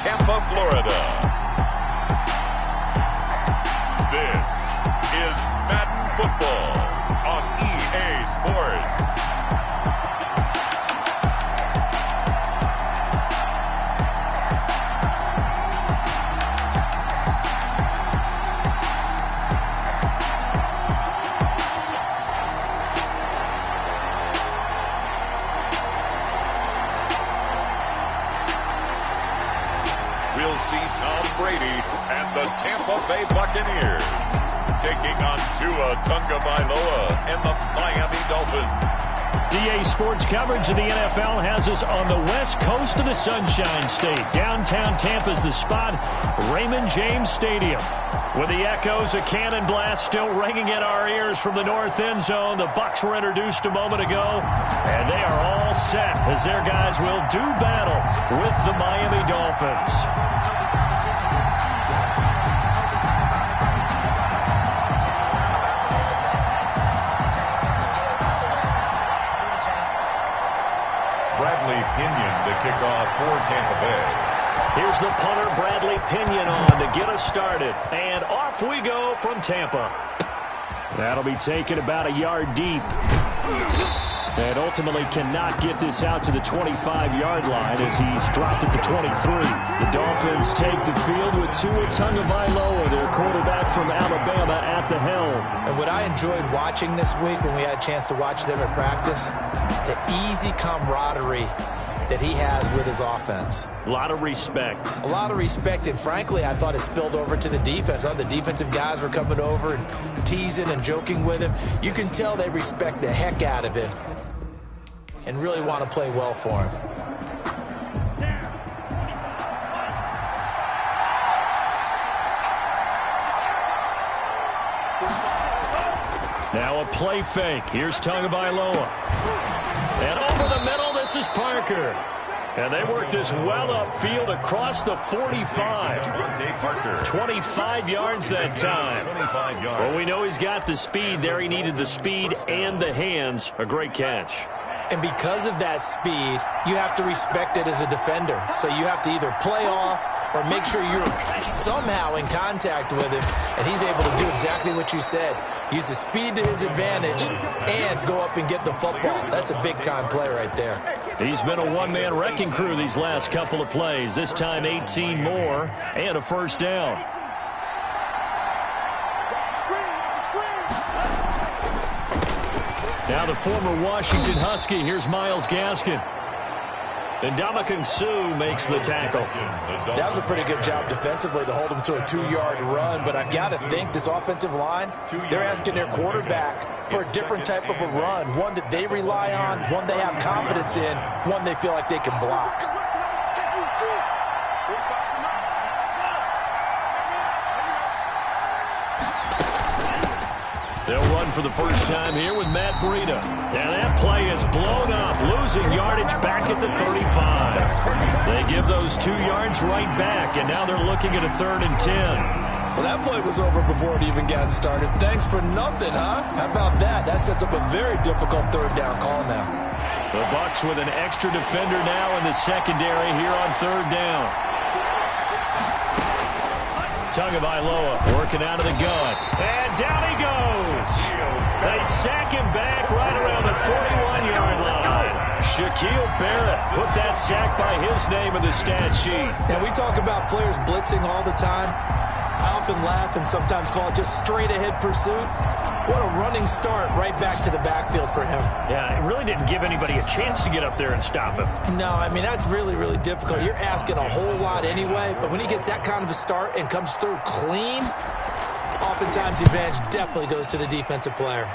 Tampa, Florida. This is Madden Football on EA Sports. We'll see Tom Brady and the Tampa Bay Buccaneers taking on Tua Tagovailoa and the Miami Dolphins. EA Sports coverage of the NFL has us on the west coast of the Sunshine State. Downtown Tampa's the spot, Raymond James Stadium. With the echoes of cannon blast still ringing in our ears from the north end zone, the Bucs were introduced a moment ago, and they are all set as their guys will do battle with the Miami Dolphins. Bradley Pinion to kick off for Tampa Bay. Here's the punter, Bradley Pinion, on to get us started. And off we go from Tampa. That'll be taken about a yard deep. And ultimately cannot get this out to the 25-yard line as he's dropped at the 23. The Dolphins take the field with Tua Tagovailoa, their quarterback from Alabama, at the helm. And what I enjoyed watching this week when we had a chance to watch them at practice, the easy camaraderie that he has with his offense. A lot of respect. A lot of respect, and frankly, I thought it spilled over to the defense. All the defensive guys were coming over and teasing and joking with him. You can tell they respect the heck out of him and really want to play well for him. Now a play fake. Here's Tagovailoa. And over the middle, this is Parker. And they work this well upfield across the 45. 25 yards that time. Well, we know he's got the speed there. He needed the speed and the hands. A great catch. And because of that speed, you have to respect it as a defender. So you have to either play off or make sure you're somehow in contact with him. And he's able to do exactly what you said. Use the speed to his advantage and go up and get the football. That's a big-time play right there. He's been a one-man wrecking crew these last couple of plays. This time 18 more and a first down. Now the former Washington Husky. Here's Myles Gaskin. And Ndamukong Suh makes the tackle. That was a pretty good job defensively to hold him to a 2-yard run, but I've got to think this offensive line, they're asking their quarterback for a different type of a run, one that they rely on, one they have confidence in, one they feel like they can block. They'll run for the first time here with Matt Breida. And that play is blown up, losing yardage back at the 35. They give those 2 yards right back, and now they're looking at a 3rd and 10. Well, that play was over before it even got started. Thanks for nothing, huh? How about that? That sets up a very difficult 3rd down call now. The Bucs with an extra defender now in the secondary here on 3rd down. Tagovailoa working out of the gun. And down he goes. They sack him back right around the 41-yard line. Shaquille Barrett put that sack by his name in the stat sheet. Now, we talk about players blitzing all the time. I often laugh and sometimes call it just straight-ahead pursuit. What a running start right back to the backfield for him. Yeah, it really didn't give anybody a chance to get up there and stop him. No, I mean, that's really, really difficult. You're asking a whole lot anyway, but when he gets that kind of a start and comes through clean, oftentimes the advantage definitely goes to the defensive player.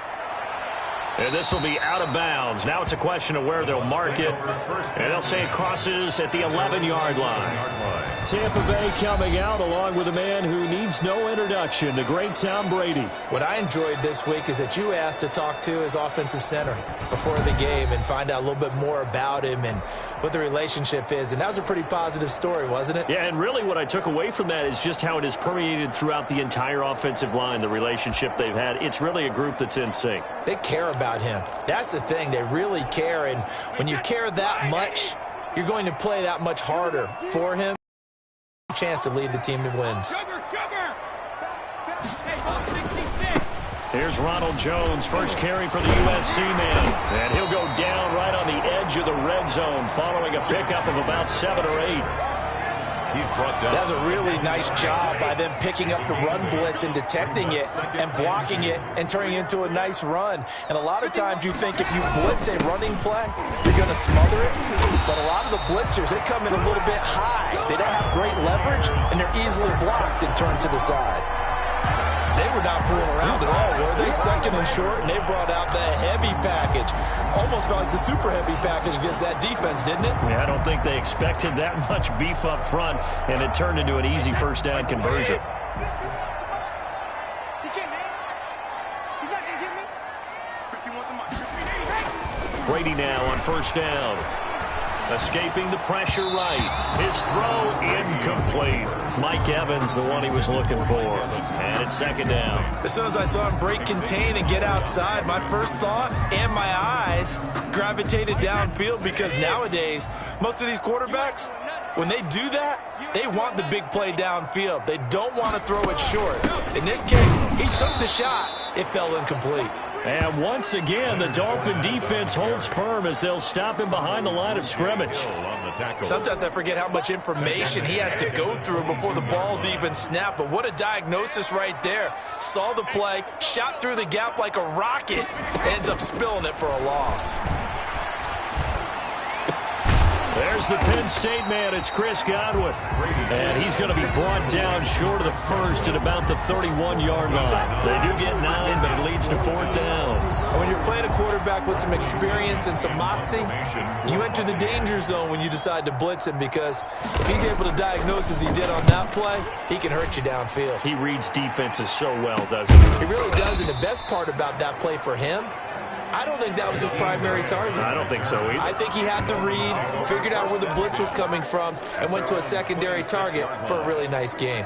And this will be out of bounds. Now it's a question of where they'll mark it. And they'll say it crosses at the 11-yard line. Tampa Bay coming out along with a man who needs no introduction, the great Tom Brady. What I enjoyed this week is that you asked to talk to his offensive center before the game and find out a little bit more about him and what the relationship is. And that was a pretty positive story, wasn't it? Yeah, and really what I took away from that is just how it has permeated throughout the entire offensive line, the relationship they've had. It's really a group that's in sync. They care about him. That's the thing. They really care. And when you care that much, you're going to play that much harder for him. chance to lead the team in wins. Here's Ronald Jones, first carry for the USC man. And he'll go down right on the edge of the red zone following a pickup of about 7 or 8. That was a really nice job by them picking up the run blitz and detecting it and blocking it and turning it into a nice run. And a lot of times you think if you blitz a running play, you're going to smother it. But a lot of the blitzers, they come in a little bit high. They don't have great leverage, and they're easily blocked and turned to the side. They were not fooling around at all, were they? Second and short, and they brought out the heavy package. Almost felt like the super heavy package against that defense, didn't it? Yeah, I don't think they expected that much beef up front, and it turned into an easy first down conversion. Brady now on first down. Escaping the pressure right. His throw incomplete. Mike Evans, the one he was looking for. And it's second down. As soon as I saw him break contain and get outside, my first thought and my eyes gravitated downfield, because nowadays, most of these quarterbacks, when they do that, they want the big play downfield. They don't want to throw it short. In this case, he took the shot. It fell incomplete. And once again, the Dolphin defense holds firm as they'll stop him behind the line of scrimmage. Sometimes I forget how much information he has to go through before the ball's even snapped. But what a diagnosis right there. Saw the play, shot through the gap like a rocket, ends up spilling it for a loss. There's the Penn State man. It's Chris Godwin. And he's going to be brought down short of the first at about the 31-yard line. They do get 9, but it leads to fourth down. And when you're playing a quarterback with some experience and some moxie, you enter the danger zone when you decide to blitz him, because if he's able to diagnose as he did on that play, he can hurt you downfield. He reads defenses so well, doesn't he? He really does, and the best part about that play for him, I don't think that was his primary target. I don't think so either. I think he had the read, figured out where the blitz was coming from, and went to a secondary target for a really nice gain.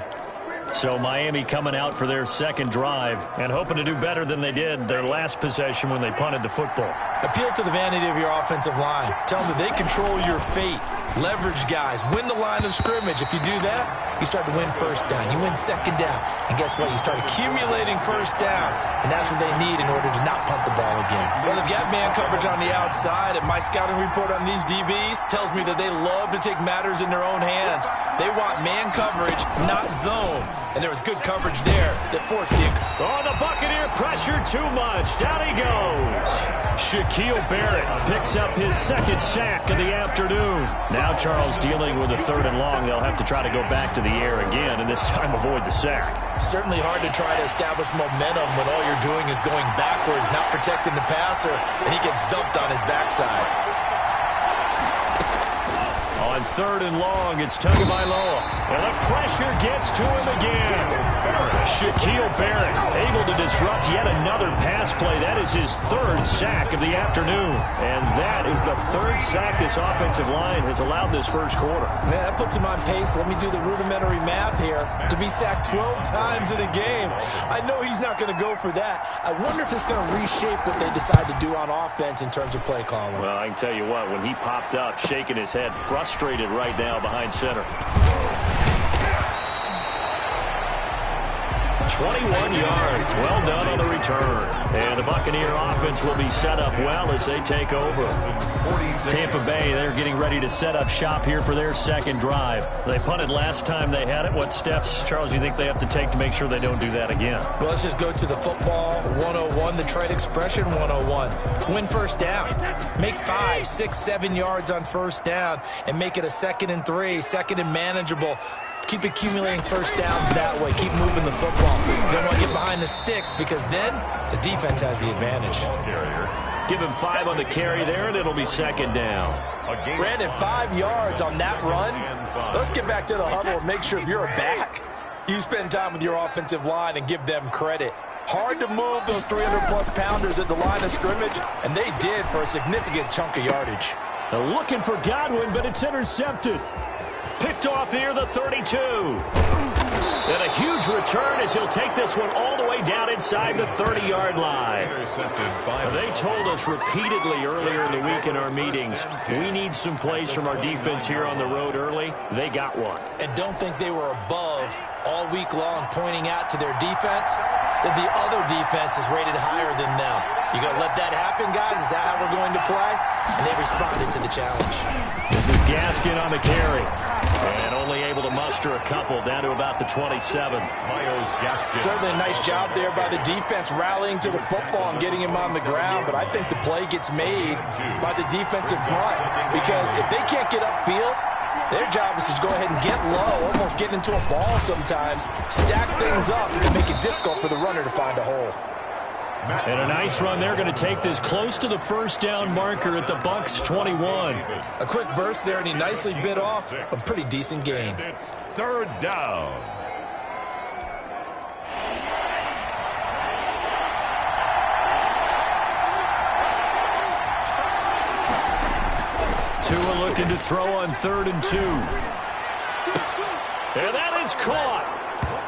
So Miami coming out for their second drive and hoping to do better than they did their last possession when they punted the football. Appeal to the vanity of your offensive line. Tell them that they control your fate. Leverage guys. Win the line of scrimmage. If you do that, you start to win first down. You win second down. And guess what? You start accumulating first downs. And that's what they need in order to not punt the ball again. Well, they've got man coverage on the outside, and my scouting report on these DBs tells me that they love to take matters in their own hands. They want man coverage, not zone. And there was good coverage there that forced the... Oh, the Buccaneer pressure too much. Down he goes. Shaquille Barrett picks up his second sack of the afternoon. Now Charles dealing with a third and long. They'll have to try to go back to the air again, and this time avoid the sack. Certainly hard to try to establish momentum when all you're doing is going backwards, not protecting the passer, and he gets dumped on his backside. On third and long, it's Tagovailoa. And the pressure gets to him again. Shaquille Barrett able to disrupt yet another pass play. That is his third sack of the afternoon. And that is the third sack this offensive line has allowed this first quarter. Man, that puts him on pace. Let me do the rudimentary math here. To be sacked 12 times in a game. I know he's not going to go for that. I wonder if it's going to reshape what they decide to do on offense in terms of play calling. Well, I can tell you what, when he popped up, shaking his head, frustrated right now behind center. 21 yards. Well done on the return. And the Buccaneer offense will be set up well as they take over. Tampa Bay, they're getting ready to set up shop here for their second drive. They punted last time they had it. What steps, Charles, do you think they have to take to make sure they don't do that again? Well, let's just go to the football 101, the trade expression 101. Win first down. Make 5, 6, 7 yards on first down and make it a 2nd and 3, second and manageable. Keep accumulating first downs that way. Keep moving the football. You don't want to get behind the sticks, because then the defense has the advantage. Give him 5 on the carry there, and it'll be second down. Brandon, 5 yards on that run. Let's get back to the huddle and make sure if you're a back, you spend time with your offensive line and give them credit. Hard to move those 300-plus pounders at the line of scrimmage, and they did for a significant chunk of yardage. They're looking for Godwin, but it's intercepted. Picked off near the 32. And a huge return as he'll take this one all the way down inside the 30-yard line. They told us repeatedly earlier in the week in our meetings, we need some plays from our defense here on the road early. They got one. And don't think they were above all week long pointing out to their defense that the other defense is rated higher than them. You going to let that happen, guys? Is that how we're going to play? And they responded to the challenge. This is Gaskin on the carry. And only able to muster a couple down to about the 27. Certainly a nice job there by the defense rallying to the football and getting him on the ground. But I think the play gets made by the defensive front. Because if they can't get upfield, their job is to go ahead and get low, almost get into a ball sometimes, stack things up, and make it difficult for the runner to find a hole. And a nice run. They're going to take this close to the first down marker at the Bucs 21. A quick burst there, and he nicely bit off a pretty decent gain. It's third down. Tua looking to throw on 3rd and 2. And that is caught.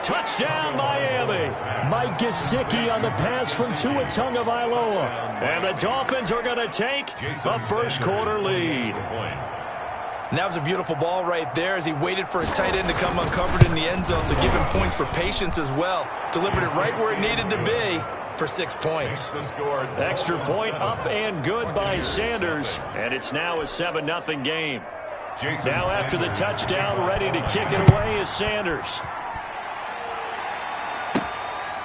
Touchdown, Miami. Mike Gesicki on the pass from Tua Tagovailoa. And the Dolphins are going to take a first-quarter lead. And that was a beautiful ball right there as he waited for his tight end to come uncovered in the end zone, so give him points for patience as well. Delivered it right where it needed to be for 6 points. Extra point up and good by Sanders. And it's now a 7-0 game. Now after the touchdown, ready to kick it away is Sanders.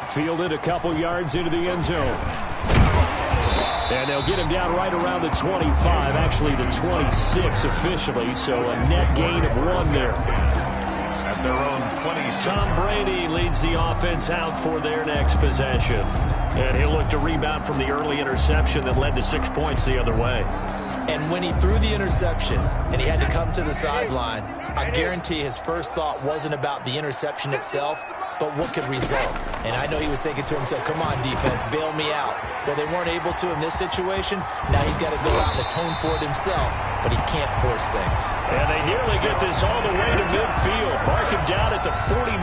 Fielded a couple yards into the end zone. And they'll get him down right around the 25, actually the 26 officially, so a net gain of 1 there. At their own 26. Tom Brady leads the offense out for their next possession. And he'll look to rebound from the early interception that led to 6 points the other way. And when he threw the interception and he had to come to the sideline, I guarantee his first thought wasn't about the interception itself, but what could result. And I know he was thinking to himself, come on, defense, bail me out. Well, they weren't able to in this situation. Now he's got to go out and atone for it himself, but he can't force things. And they nearly get this all the way to midfield. Mark him down at the 49.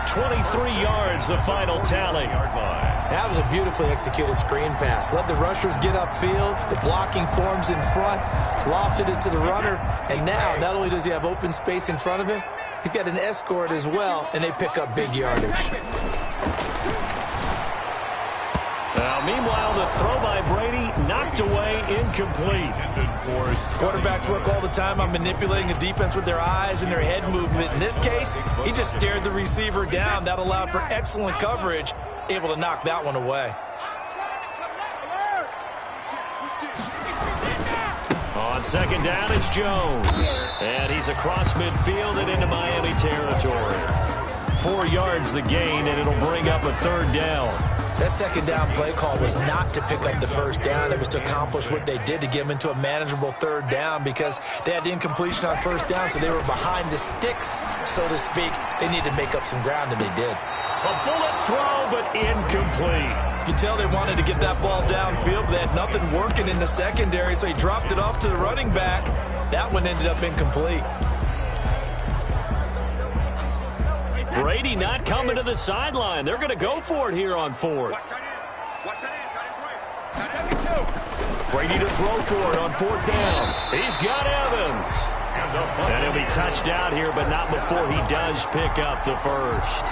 23 yards, the final tally. That was a beautifully executed screen pass. Let the rushers get upfield. The blocking forms in front. Lofted it to the runner. And now, not only does he have open space in front of him, he's got an escort as well, and they pick up big yardage. Meanwhile, the throw by Brady knocked away, incomplete. Quarterbacks work all the time on manipulating the defense with their eyes and their head movement. In this case, he just stared the receiver down. That allowed for excellent coverage, able to knock that one away. On second down, it's Jones. And he's across midfield and into Miami territory. 4 yards the gain, and it'll bring up a 3rd down. That second down play call was not to pick up the first down. It was to accomplish what they did to get them into a manageable 3rd down because they had the incompletion on first down, so they were behind the sticks, so to speak. They needed to make up some ground, and they did. A bullet throw, but incomplete. You can tell they wanted to get that ball downfield, but they had nothing working in the secondary, so he dropped it off to the running back. That one ended up incomplete. Brady not coming to the sideline. They're going to go for it here on 4th. Brady to throw for it on 4th down. He's got Evans. And he'll be touched out here, but not before he does pick up the first.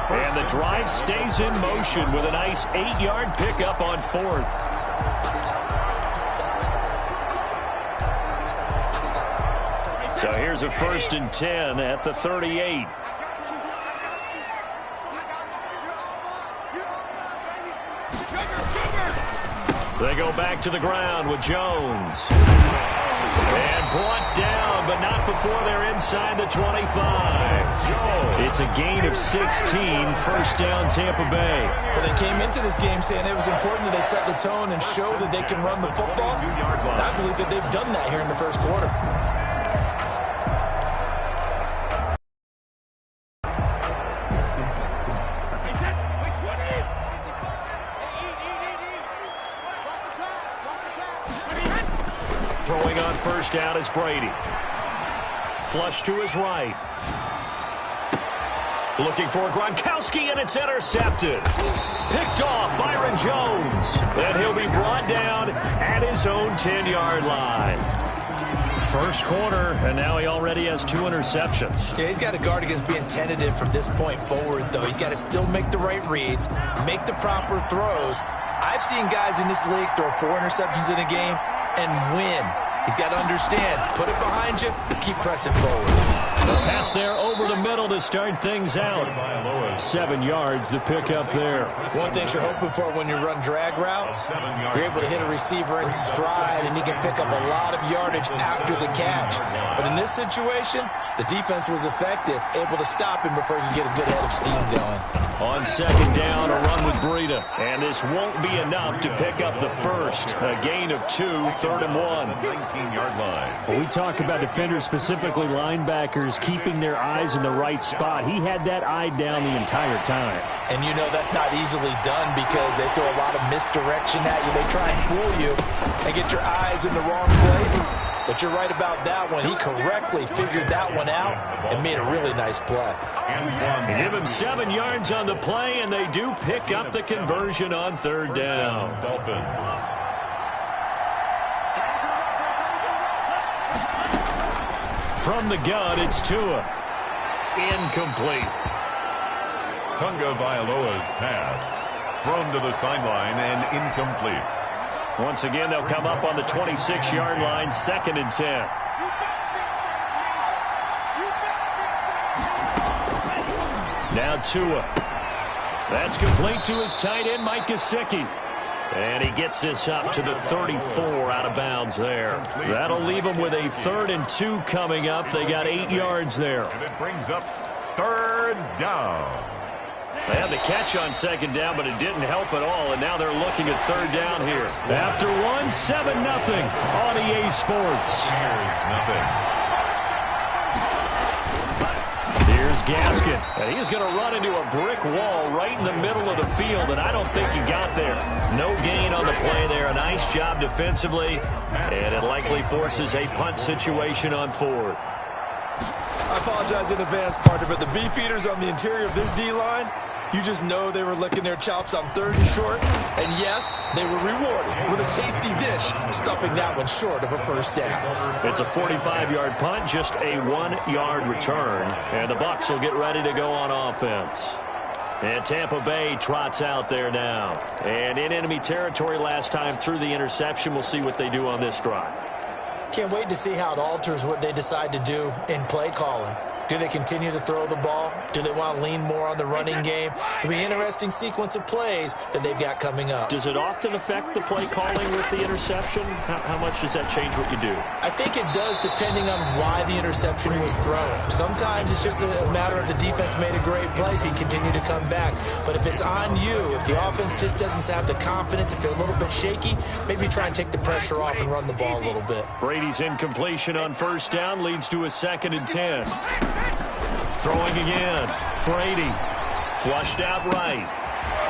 And the drive stays in motion with a nice 8-yard pickup on 4th. So here's a 1st and 10 at the 38. They go back to the ground with Jones. And brought down, but not before they're inside the 25. It's a gain of 16, first down Tampa Bay. Well, they came into this game saying it was important that they set the tone and show that they can run the football. And I believe that they've done that here in the first quarter. Throwing on first down is Brady. Flush to his right. Looking for Gronkowski, and it's intercepted. Picked off Byron Jones. And he'll be brought down at his own 10-yard line. First quarter, and now he already has 2 interceptions. Yeah, he's got to guard against being tentative from this point forward, though. He's got to still make the right reads, make the proper throws. I've seen guys in this league throw 4 interceptions in a game and win. He's got to understand, put it behind you, keep pressing forward. The pass there over the middle to start things out. 7 yards, the pickup there. One thing you're hoping for when you run drag routes, you're able to hit a receiver in stride, and he can pick up a lot of yardage after the catch. But in this situation, the defense was effective, able to stop him before he could get a good head of steam going. On second down, a run with Breida. And this won't be enough to pick up the first. A gain of 2, 3rd and 1. 19-yard line. When we talk about defenders, specifically linebackers, keeping their eyes in the right spot. He had that eye down the entire time. And you know that's not easily done because they throw a lot of misdirection at you. They try and fool you and get your eyes in the wrong place. But you're right about that one. He correctly figured that one out and made a really nice play. They give him 7 yards on the play, and they do pick up the conversion on 3rd down. Dolphins. From the gun, it's Tua. Incomplete. Tunga Bailoa's pass. Thrown to the sideline and incomplete. Once again, they'll come up on the 26-yard line, 2nd and 10. Now Tua. That's complete to his tight end, Mike Gesicki. And he gets this up to the 34 out of bounds there. That'll leave him with a 3rd and 2 coming up. They got 8 yards there. And it brings up 3rd down. They had the catch on 2nd down, but it didn't help at all, and now they're looking at 3rd down here. After 1, 7-0 on EA Sports. Here's nothing. Here's Gaskin, and he's going to run into a brick wall right in the middle of the field, and I don't think he got there. No gain on the play there. A nice job defensively, and it likely forces a punt situation on 4th. I apologize in advance, partner, but the beefeaters on the interior of this D-line, you just know they were licking their chops on 3rd and short. And yes, they were rewarded with a tasty dish, stuffing that one short of a 1st down. It's a 45-yard punt, just a 1-yard return. And the Bucs will get ready to go on offense. And Tampa Bay trots out there now. And in enemy territory last time through the interception. We'll see what they do on this drive. Can't wait to see how it alters what they decide to do in play calling. Do they continue to throw the ball? Do they want to lean more on the running game? It'll be an interesting sequence of plays that they've got coming up. Does it often affect the play calling with the interception? How much does that change what you do? I think it does depending on why the interception was thrown. Sometimes it's just a matter of the defense made a great play, so you continue to come back. But if it's on you, if the offense just doesn't have the confidence, if they're a little bit shaky, maybe try and take the pressure off and run the ball a little bit. Brady's incompletion on 1st down leads to a 2nd and 10. Throwing again. Brady. Flushed out right.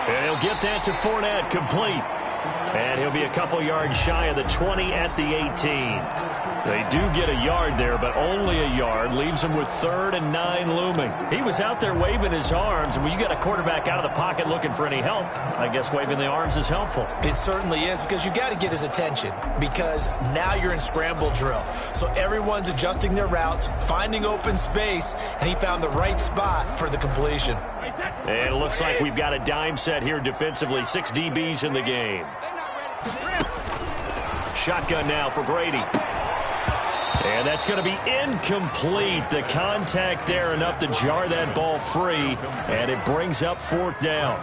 And he'll get that to Fournette, complete. And he'll be a couple yards shy of the 20 at the 18. They do get a yard there, but only a yard. Leaves him with 3rd and 9 looming. He was out there waving his arms, and when you got a quarterback out of the pocket looking for any help, I guess waving the arms is helpful. It certainly is, because you got to get his attention, because now you're in scramble drill. So everyone's adjusting their routes, finding open space, and he found the right spot for the completion. And it looks like we've got a dime set here defensively. 6 DBs in the game. Shotgun now for Brady. And that's going to be incomplete. The contact there enough to jar that ball free, and it brings up 4th down.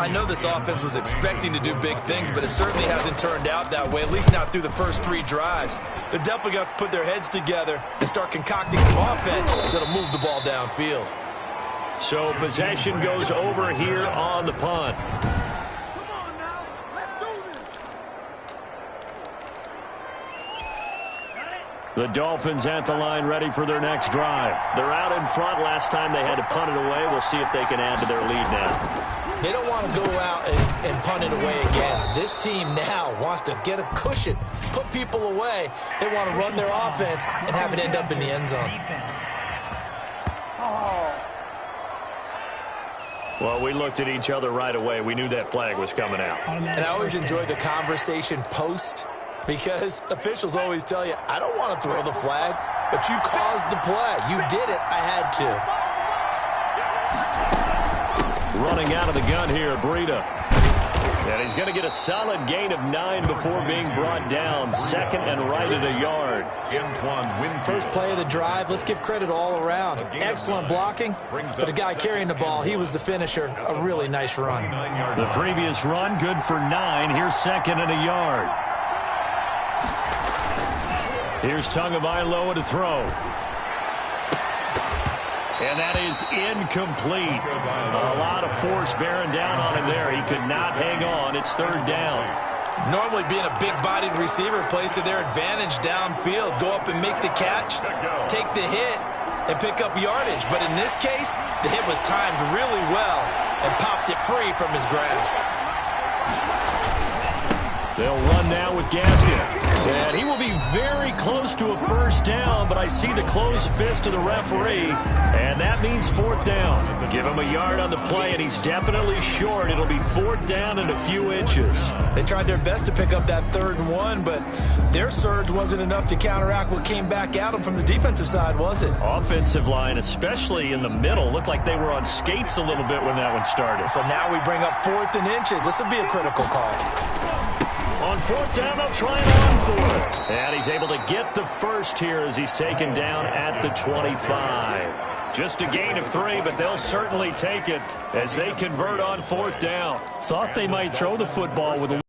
I know this offense was expecting to do big things, but it certainly hasn't turned out that way, at least not through the first 3 drives. They're definitely going to have to put their heads together and start concocting some offense that'll move the ball downfield. So possession goes over here on the punt. The Dolphins at the line ready for their next drive. They're out in front. Last time they had to punt it away. We'll see if they can add to their lead now. They don't want to go out and punt it away again. This team now wants to get a cushion, put people away. They want to run their offense and have it end up in the end zone. Well, we looked at each other right away. We knew that flag was coming out. And I always enjoy the conversation post, because officials always tell you, I don't want to throw the flag, but you caused the play. You did it. I had to. Running out of the gun here, Breida. And he's going to get a solid gain of 9 before being brought down. Second and right at a yard. First play of the drive, let's give credit all around. Excellent blocking, but the guy carrying the ball, he was the finisher. A really nice run. The previous run, good for 9. Here's second and a yard. Here's Tagovailoa to throw. And that is incomplete. A lot of force bearing down on him there. He could not hang on. It's third down. Normally being a big-bodied receiver plays to their advantage downfield. Go up and make the catch, take the hit, and pick up yardage. But in this case, the hit was timed really well and popped it free from his grasp. They'll run now with Gaskin. And he will be very close to a first down, but I see the closed fist of the referee, and that means fourth down. Give him a yard on the play, and he's definitely short. It'll be fourth down and a few inches. They tried their best to pick up that 3rd and 1, but their surge wasn't enough to counteract what came back at them from the defensive side, was it? Offensive line, especially in the middle, looked like they were on skates a little bit when that one started. So now we bring up 4th and inches. This will be a critical call. On fourth down, they'll try and run for it. And he's able to get the first here as he's taken down at the 25. Just a gain of 3, but they'll certainly take it as they convert on fourth down. Thought they might throw the football with a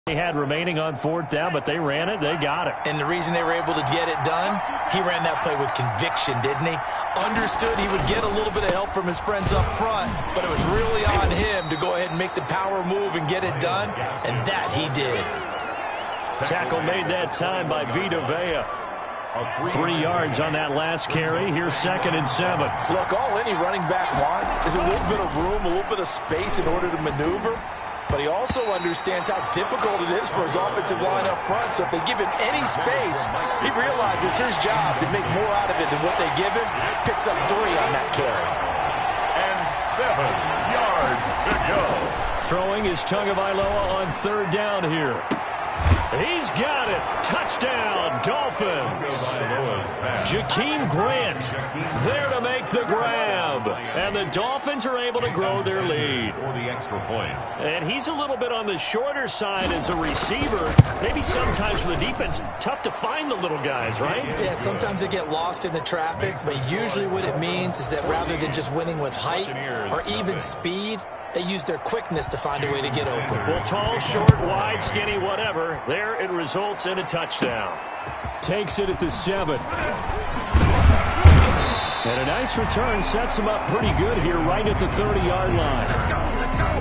they had remaining on fourth down, but they ran it. They got it. And the reason they were able to get it done, he ran that play with conviction, didn't he? Understood he would get a little bit of help from his friends up front, but it was really on him to go ahead and make the power move and get it done, and that he did. Tackle made that time by Vita Vea. 3 yards on that last carry. Here's second and 7. Look, all any running back wants is a little bit of room, a little bit of space in order to maneuver. But he also understands how difficult it is for his offensive line up front. So if they give him any space, he realizes his job to make more out of it than what they give him. Picks up 3 on that carry. And 7 yards to go. Throwing is Tagovailoa on third down here. He's got it. Touchdown, Dolphins. Jakeem Grant there to make the grab. And the Dolphins are able to grow their lead. And he's a little bit on the shorter side as a receiver. Maybe sometimes for the defense, tough to find the little guys, right? Yeah, sometimes they get lost in the traffic, but usually what it means is that rather than just winning with height or even speed, they use their quickness to find a way to get open. Well, tall, short, wide, skinny, whatever. There it results in a touchdown. Takes it at the 7. And a nice return sets him up pretty good here right at the 30-yard line.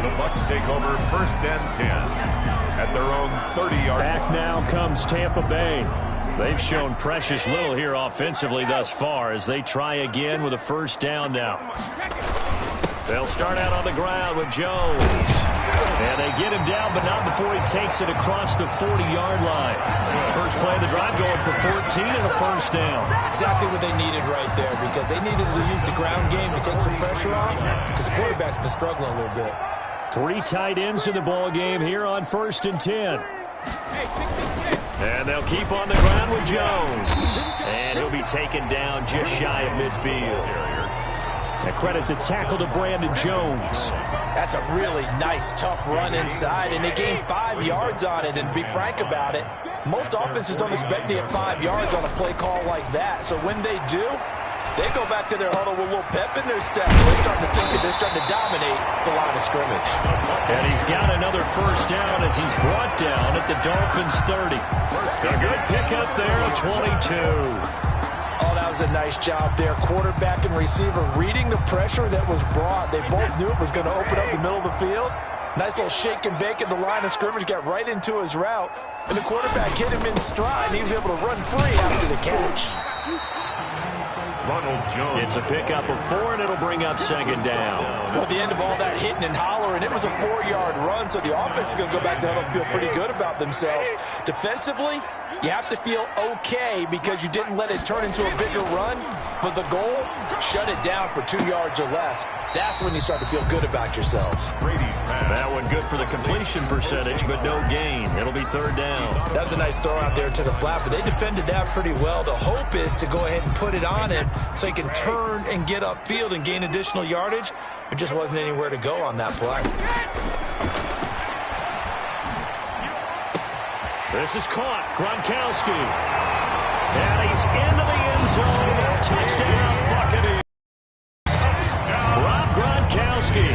The Bucs take over first and 10 at their own 30-yard. Back now comes Tampa Bay. They've shown precious little here offensively thus far as they try again with a first down now. They'll start out on the ground with Jones. And they get him down, but not before he takes it across the 40-yard line. First play of the drive going for 14 and a first down. Exactly what they needed right there, because they needed to use the ground game to take some pressure off, because the quarterback's been struggling a little bit. 3 tight ends in the ball game here on first and 10. And they'll keep on the ground with Jones. And he'll be taken down just shy of midfield. And credit the tackle to Brandon Jones. That's a really nice, tough run inside, and they gained 5 yards on it. And to be frank about it, most offenses don't expect to get 5 yards on a play call like that. So when they do, they go back to their huddle with a little pep in their step. They're starting to think that they're starting to dominate the line of scrimmage. And he's got another first down as he's brought down at the Dolphins' 30. A good pickup there at 22. Oh, that was a nice job there. Quarterback and receiver reading the pressure that was brought. They both knew it was going to open up the middle of the field. Nice little shake and bake at the line of scrimmage, got right into his route. And the quarterback hit him in stride, and he was able to run free after the catch. It's a pickup of 4, and it'll bring up second down. Well, at the end of all that hitting and hollering, it was a 4-yard run, so the offense is going to go back there and feel pretty good about themselves. Defensively, you have to feel okay because you didn't let it turn into a bigger run, but the goal, shut it down for 2 yards or less. That's when you start to feel good about yourselves. That one good for the completion percentage, but no gain. It'll be third down. That was a nice throw out there to the flat, but they defended that pretty well. The hope is to go ahead and put it on him so he can turn and get upfield and gain additional yardage. There just wasn't anywhere to go on that play. This is caught. Gronkowski. And he's into the end zone. Touchdown, Buccaneers. Rob Gronkowski,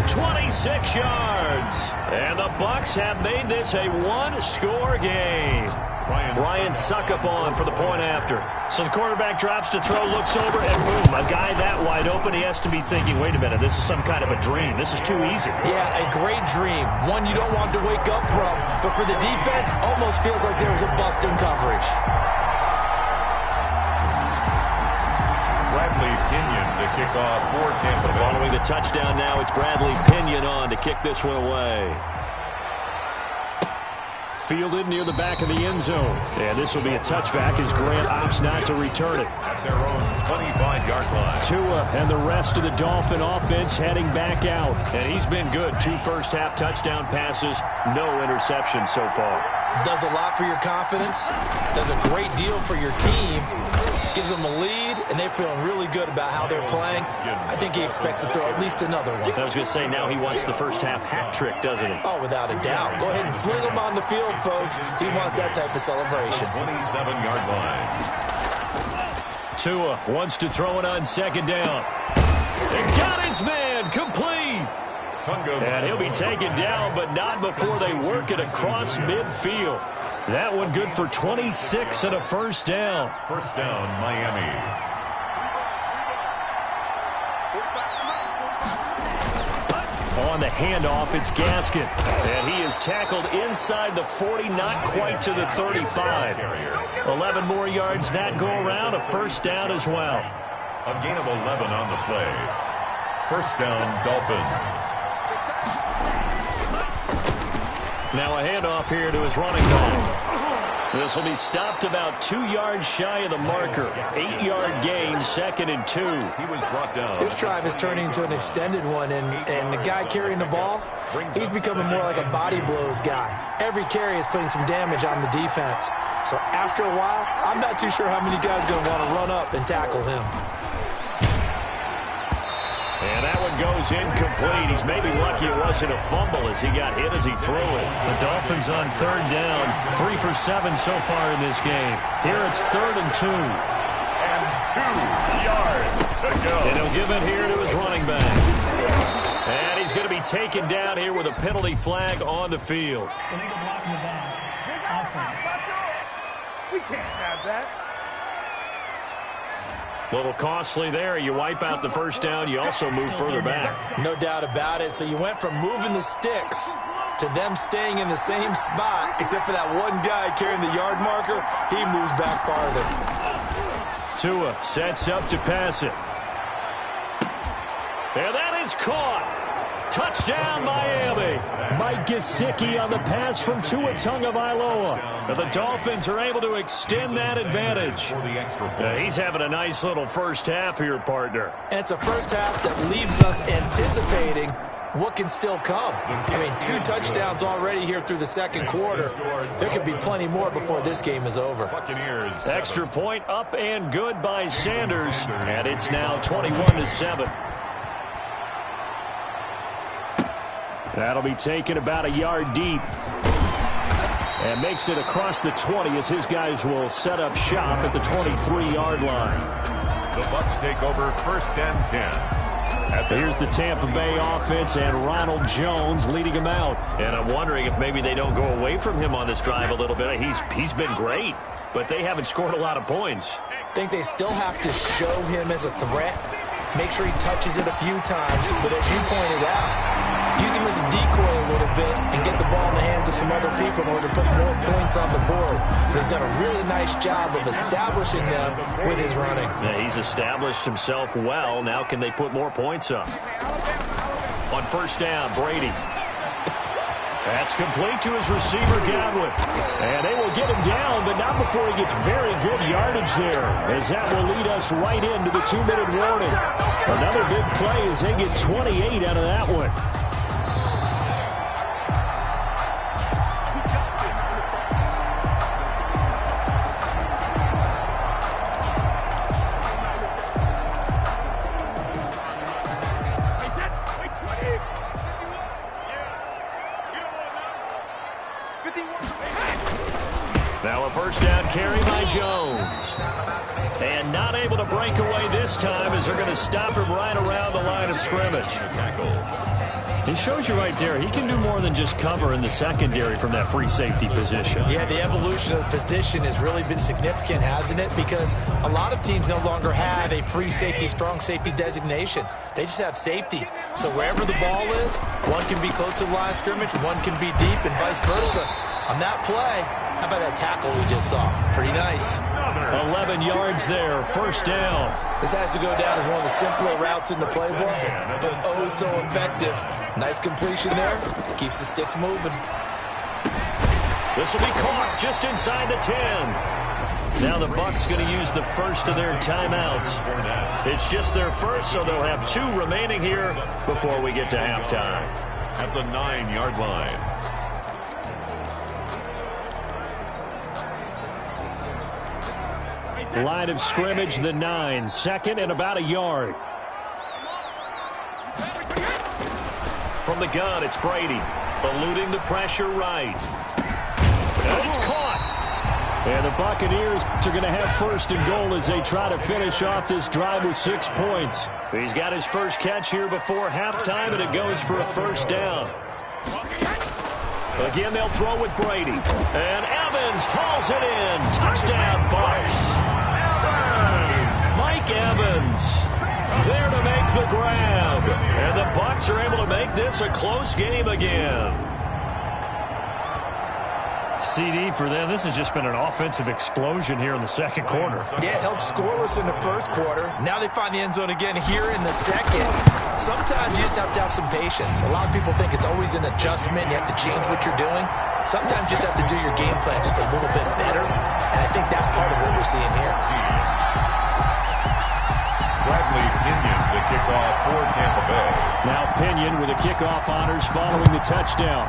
26 yards. And the Bucs have made this a one-score game. Ryan Succop for the point after. So the quarterback drops to throw, looks over, and boom, a guy that wide open. He has to be thinking, wait a minute, this is some kind of a dream. This is too easy. Yeah, a great dream. One you don't want to wake up from. But for the defense, almost feels like there was a bust in coverage. Bradley Pinion to kick off for Tampa Bay. Following the touchdown now, it's Bradley Pinion on to kick this one away. Fielded near the back of the end zone. And this will be a touchback as Grant opts not to return it. At their own 25-yard line. Tua and the rest of the Dolphin offense heading back out. And he's been good. 2 first-half touchdown passes, no interceptions so far. Does a lot for your confidence. Does a great deal for your team. Gives them a lead, and they're feeling really good about how they're playing. I think he expects to throw at least another one. I was going to say, now he wants the first-half hat trick, doesn't he? Oh, without a doubt. Go ahead and fling him on the field, folks. He wants that type of celebration. 27-yard line. Tua wants to throw it on second down. And got his man complete. And he'll be taken down, but not before they work it across midfield. That one good for 26 and a first down. First down, Miami. On the handoff, it's Gaskin. And he is tackled inside the 40, not quite to the 35. 11 more yards that go around, a first down as well. A gain of 11 on the play. First down, Dolphins. Now a handoff here to his running back. This will be stopped about 2 yards shy of the marker. 8-yard gain, 2nd and 2. He was brought down. This drive is turning into an extended one, and the guy carrying the ball, he's becoming more like a body blows guy. Every carry is putting some damage on the defense. So after a while, I'm not too sure how many guys are going to want to run up and tackle him. And that one goes incomplete. He's maybe lucky it wasn't a fumble as he got hit as he threw it. The Dolphins on third down. 3 for 7 so far in this game. Here it's 3rd and 2. And 2 yards to go. And he'll give it here to his running back. And he's going to be taken down here with a penalty flag on the field. Illegal blocking the ball. Offense. We can't have that. Little costly there. You wipe out the first down. You also move further back. No doubt about it. So you went from moving the sticks to them staying in the same spot, except for that one guy carrying the yard marker. He moves back farther. Tua sets up to pass it. And that is caught. Touchdown, Miami. Mike Gesicki on the pass from Tua Tagovailoa. And the Dolphins are able to extend that advantage. He's having a nice little first half here, partner. And it's a first half that leaves us anticipating what can still come. I mean, 2 touchdowns already here through the second quarter. There could be plenty more before this game is over. Extra point up and good by Sanders. And it's now 21-7. That'll be taken about a yard deep. And makes it across the 20 as his guys will set up shop at the 23-yard line. The Bucs take over 1st and 10. Here's the Tampa Bay offense and Ronald Jones leading him out. And I'm wondering if maybe they don't go away from him on this drive a little bit. He's been great, but they haven't scored a lot of points. I think they still have to show him as a threat. Make sure he touches it a few times. But as you pointed out, use him as a decoy a little bit and get the ball in the hands of some other people in order to put more points on the board. But he's done a really nice job of establishing them with his running. Yeah, he's established himself well. Now can they put more points up? On first down, Brady. That's complete to his receiver, Godwin. And they will get him down, but not before he gets very good yardage there, as that will lead us right into the 2-minute warning. Another big play as they get 28 out of that one. Now a first down carry by Jones. And not able to break away this time as they're going to stop him right around the line of scrimmage. He shows you right there, he can do more than just cover in the secondary from that free safety position. Yeah, the evolution of the position has really been significant, hasn't it? Because a lot of teams no longer have a free safety, strong safety designation. They just have safeties. So wherever the ball is, one can be close to the line of scrimmage, one can be deep, and vice versa. On that play, how about that tackle we just saw? Pretty nice. 11 yards there, first down. This has to go down as one of the simpler routes in the playbook, but oh so effective. Nice completion there. Keeps the sticks moving. This will be caught just inside the 10. Now the Bucs going to use the first of their timeouts. It's just their first, so they'll have 2 remaining here before we get to halftime. At the 9-yard line. Line of scrimmage, the 9. Second and about a yard. From the gun, it's Brady. Eluding the pressure right. And it's caught. And the Buccaneers are going to have first and goal as they try to finish off this drive with 6 points. He's got his first catch here before halftime, and it goes for a first down. Again, they'll throw with Brady. And Evans hauls it in. Touchdown, Bucs. Mike Evans there to make the grab. And the Bucs are able to make this a close game again. CD for them. This has just been an offensive explosion here in the second quarter. Yeah, held scoreless in the first quarter. Now they find the end zone again here in the second. Sometimes you just have to have some patience. A lot of people think it's always an adjustment. You have to change what you're doing. Sometimes you just have to do your game plan just a little bit better. And I think that's part of what we're seeing here. Bradley Pinion, the kickoff for Tampa Bay. Now Pinion with the kickoff honors following the touchdown.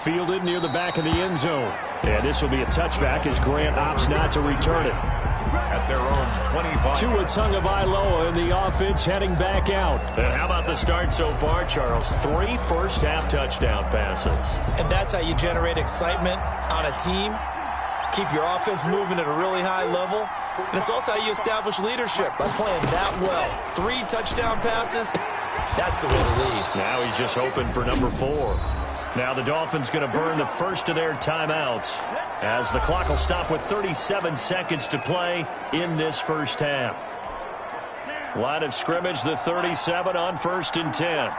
Fielded near the back of the end zone. And this will be a touchback as Grant opts not to return it. At their own 25. Tua Tagovailoa in the offense heading back out. And how about the start so far, Charles? 3 first-half touchdown passes. And that's how you generate excitement on a team. Keep your offense moving at a really high level. And it's also how you establish leadership by playing that well. 3 touchdown passes, that's the way to lead. Now he's just hoping for number 4. Now the Dolphins going to burn the first of their timeouts as the clock will stop with 37 seconds to play in this first half. Line of scrimmage, the 37 on first and 10.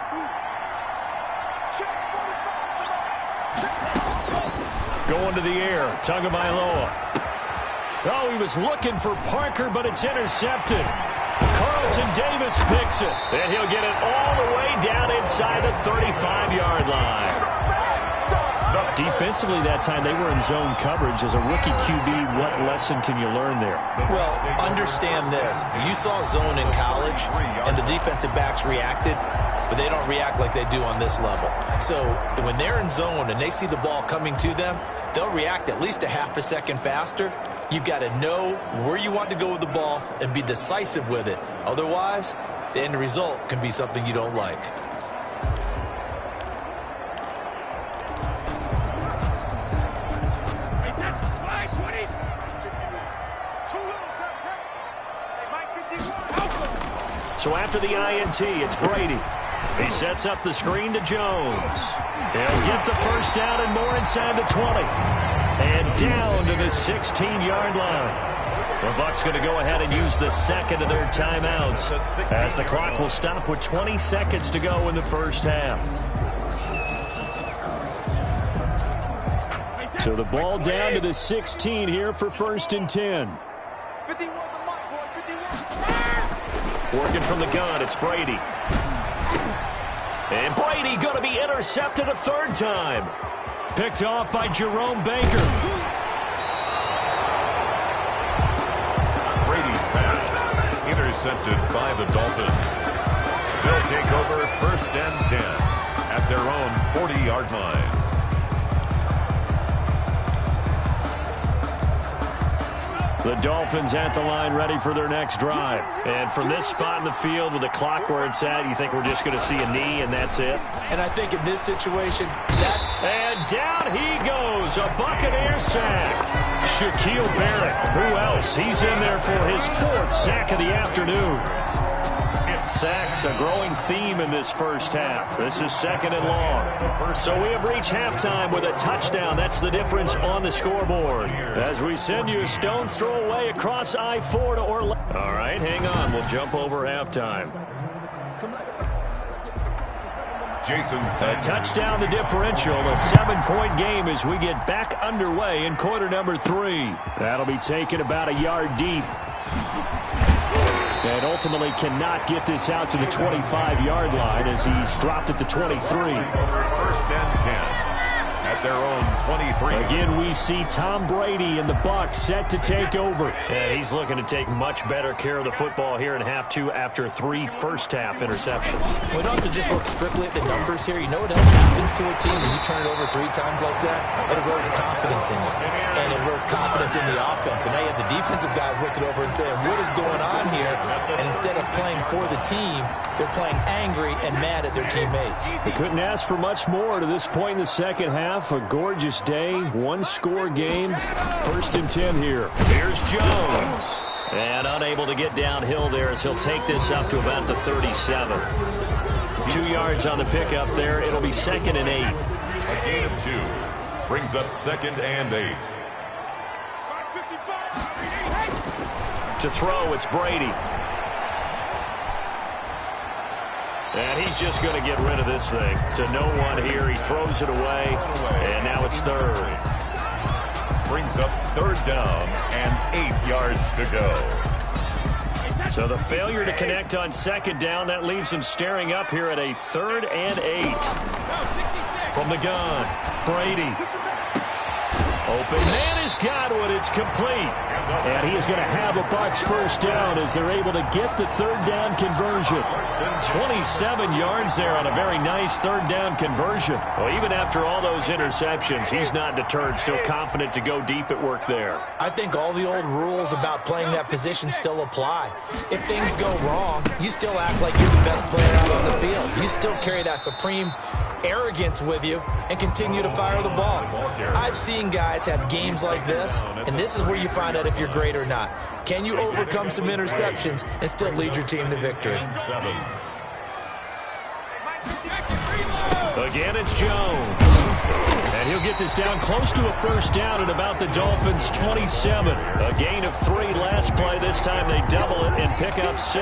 Going to the air, Tagovailoa. Oh, he was looking for Parker, but it's intercepted. Carlton Davis picks it, and he'll get it all the way down inside the 35-yard line. Defensively that time, they were in zone coverage. As a rookie QB, what lesson can you learn there? Well, understand this. You saw zone in college, and the defensive backs reacted, but they don't react like they do on this level. So when they're in zone and they see the ball coming to them, they'll react at least a half a second faster. You've got to know where you want to go with the ball and be decisive with it. Otherwise, the end result can be something you don't like. So after the INT, it's Brady. He sets up the screen to Jones. He'll get the first down and more inside the 20. And down to the 16-yard line. The Bucs going to go ahead and use the second of their timeouts as the clock will stop with 20 seconds to go in the first half. So the ball down to the 16 here for 1st and 10. Working from the gun, it's Brady. And Brady going to be intercepted a 3rd time. Picked off by Jerome Baker. Brady's pass intercepted by the Dolphins. They'll take over 1st and 10 at their own 40-yard line. The Dolphins at the line ready for their next drive. And from this spot in the field with the clock where it's at, you think we're just going to see a knee and that's it? And I think in this situation, And down he goes, a Buccaneer sack. Shaquille Barrett, who else? He's in there for his 4th sack of the afternoon. Sacks, a growing theme in this first half. This is 2nd and long. So we have reached halftime with a touchdown. That's the difference on the scoreboard. As we send you a stone's throw away across I-4 to Orlando. All right, hang on. We'll jump over halftime. A touchdown, the differential, a 7-point game as we get back underway in quarter number 3. That'll be taken about a yard deep. And ultimately cannot get this out to the 25-yard line as he's dropped at the 23. 1st and 10 at their own 23. Again, we see Tom Brady and the Bucs set to take over. And he's looking to take much better care of the football here in half 2 after 3 first-half interceptions. we don't have to just look strictly at the numbers here. You know what else happens to a team when you turn it over 3 times like that? It erodes confidence in you. And it erodes confidence in the offense. And now you have the defensive guys looking over and saying, what is going on here? And instead of playing for the team, they're playing angry and mad at their teammates. We couldn't ask for much more to this point in the second half. A gorgeous day, 1-score game. 1st and 10 here. Here's Jones. And unable to get downhill there as he'll take this up to about the 37. 2 yards on the pickup there. It'll be 2nd and 8. A gain of 2 brings up 2nd and 8. To throw, it's Brady. And he's just going to get rid of this thing. To no one here. He throws it away. And now it's 3rd. Brings up 3rd down and 8 yards to go. So the failure to connect on 2nd down, that leaves him staring up here at a 3rd and 8. From the gun, Brady. Open man is Godwin. It's complete. And he is going to have a Bucs 1st down as they're able to get the 3rd down conversion. 27 yards there on a very nice 3rd down conversion. Well, even after all those interceptions, he's not deterred, still confident to go deep at work there. I think all the old rules about playing that position still apply. If things go wrong, you still act like you're the best player out on the field. You still carry that supreme arrogance with you and continue to fire the ball. I've seen guys have games like this, and this is where you find out if you're great or not. Can you overcome some interceptions and still lead your team to victory? Again, it's Jones. And he'll get this down close to a 1st down at about the Dolphins' 27. A gain of 3 last play. This time they double it and pick up 6.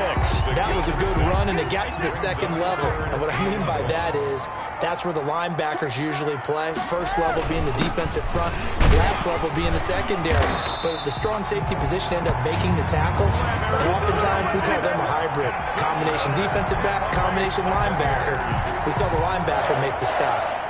That was a good run, and it got to the 2nd level. And what I mean by that is that's where the linebackers usually play. 1st level being the defensive front, last level being the secondary. But the strong safety position ended up making the tackle. And oftentimes we call them a hybrid. Combination defensive back, combination linebacker. We saw the linebacker make the stop.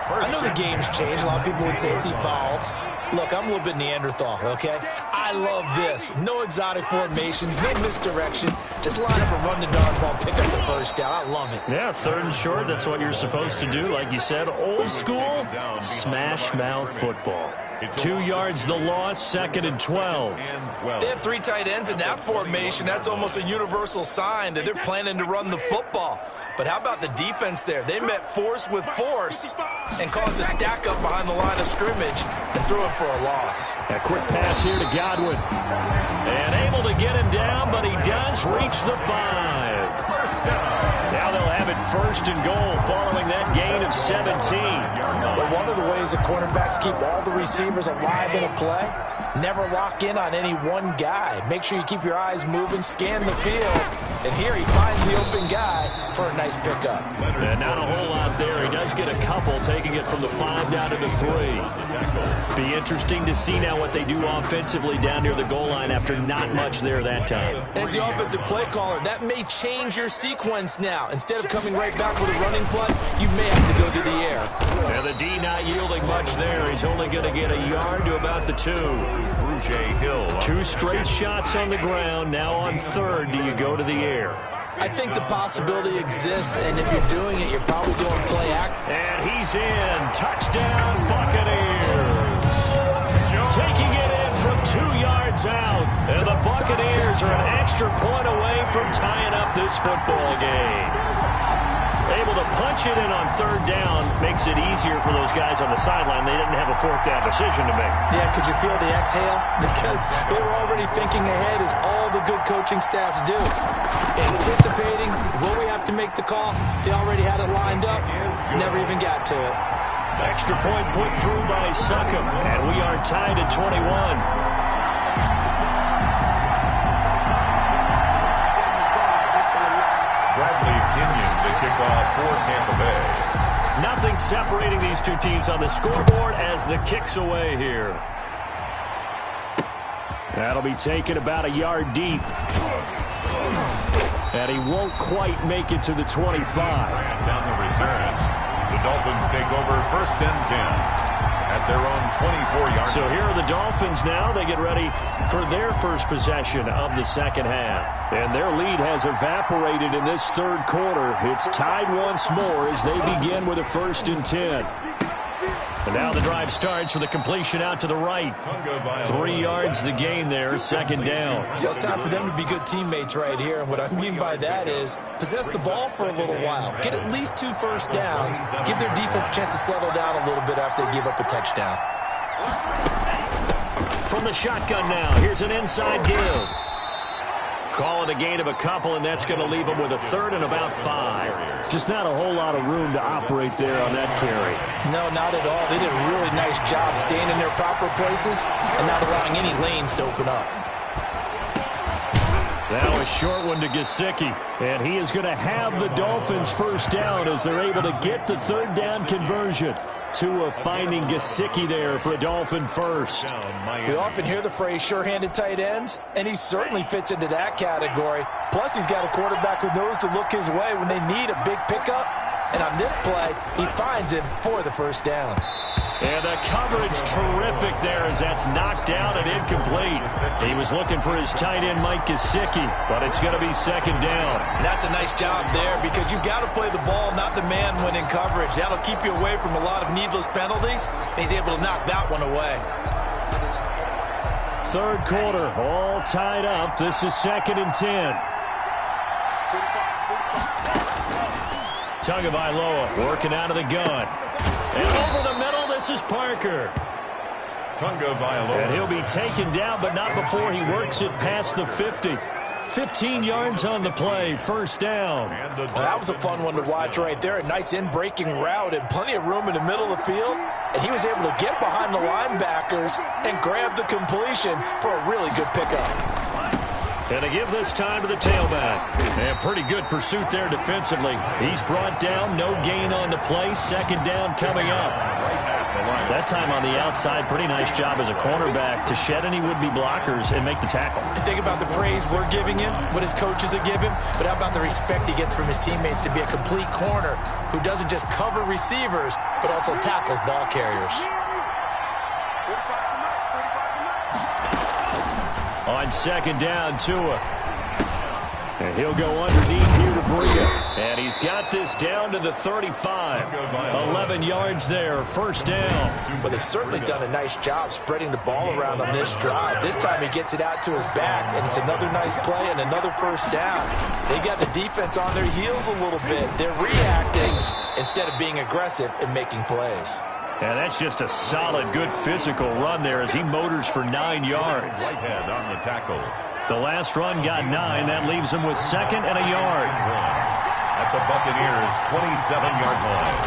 I know the game's changed. A lot of people would say it's evolved. Look, I'm a little bit Neanderthal, okay? I love this. No exotic formations, no misdirection. Just line up and run the darn ball, pick up the 1st down. I love it. Yeah, 3rd and short, that's what you're supposed to do. Like you said, old school, smash mouth football. 2 yards the loss, 2nd and 12. They have 3 tight ends in that formation. That's almost a universal sign that they're planning to run the football. But how about the defense there? They met force with force and caused a stack up behind the line of scrimmage and threw it for a loss. A quick pass here to Godwin. And able to get him down, but he does reach the 5. Now they'll have it first and goal following that gain of 17. But one of the ways the cornerbacks keep all the receivers alive in a play, never lock in on any one guy. Make sure you keep your eyes moving, scan the field. And here he finds the open guy for a nice pickup. And not a whole lot there. He does get a couple, taking it from the 5 down to the 3. Be interesting to see now what they do offensively down near the goal line after not much there that time. As the offensive play caller, that may change your sequence now. Instead of coming right back with a running play, you may have to go to the air. And the D not yielding much there. He's only going to get a yard to about the 2. Hill. 2 straight shots on the ground. Now on 3rd, do you go to the air? I think the possibility exists, and if you're doing it, you're probably doing play act. And he's in. Touchdown, Buccaneers. Taking it in from 2 yards out. And the Buccaneers are an extra point away from tying up this football game. Able to punch it in on 3rd down makes it easier for those guys on the sideline. They didn't have a 4th down decision to make. Yeah, could you feel the exhale? Because they were already thinking ahead, as all the good coaching staffs do. Anticipating, will we have to make the call? They already had it lined up, never even got to it. Extra point put through by Succop, and we are tied at 21. For Tampa Bay. Nothing separating these two teams on the scoreboard as the kick's away here. That'll be taken about a yard deep. And he won't quite make it to the 25. And down the returns. The Dolphins take over 1st and 10 at their own 24-yard. So here are the Dolphins now. They get ready for their first possession of the second half. And their lead has evaporated in this 3rd quarter. It's tied once more as they begin with a 1st and 10. And now the drive starts with a completion out to the right. 3 yards the gain there, 2nd down. It's time for them to be good teammates right here. And what I mean by that is possess the ball for a little while. Get at least 2 first downs. Give their defense a chance to settle down a little bit after they give up a touchdown. From the shotgun now, here's an inside give. Call it a gain of a couple, and that's going to leave them with a 3rd and about 5. Just not a whole lot of room to operate there on that carry. No, not at all. They did a really nice job staying in their proper places and not allowing any lanes to open up. Now a short one to Gesicki, and he is going to have the Dolphins 1st down as they're able to get the 3rd down conversion. Tua finding Gesicki there for a Dolphin 1st. We often hear the phrase sure-handed tight ends, and he certainly fits into that category. Plus, he's got a quarterback who knows to look his way when they need a big pickup. And on this play, he finds him for the 1st down. And the coverage terrific there as that's knocked down and incomplete. He was looking for his tight end, Mike Gesicki, but it's going to be 2nd down. And that's a nice job there because you've got to play the ball, not the man when in coverage. That'll keep you away from a lot of needless penalties, and he's able to knock that one away. 3rd quarter, all tied up. This is 2nd and 10. Tagovailoa working out of the gun. And over the middle, this is Parker. Tagovailoa. And he'll be taken down, but not before he works it past the 50. 15 yards on the play, 1st down. Well, that was a fun one to watch right there. A nice in-breaking route and plenty of room in the middle of the field. And he was able to get behind the linebackers and grab the completion for a really good pickup. And to give this time to the tailback. And pretty good pursuit there defensively. He's brought down, no gain on the play. 2nd down coming up. That time on the outside, pretty nice job as a cornerback to shed any would-be blockers and make the tackle. Think about the praise we're giving him, what his coaches are giving, but how about the respect he gets from his teammates to be a complete corner who doesn't just cover receivers, but also tackles ball carriers. On 2nd down, Tua. And he'll go underneath here to Breida. And he's got this down to the 35. 11 yards there, 1st down. Well, they've certainly done a nice job spreading the ball around on this drive. This time he gets it out to his back, and it's another nice play and another 1st down. They got the defense on their heels a little bit. They're reacting instead of being aggressive and making plays. And that's just a solid, good physical run there as he motors for 9 yards. Whitehead on the tackle. The last run got 9. That leaves him with 2nd and a yard. At the Buccaneers' 27-yard line.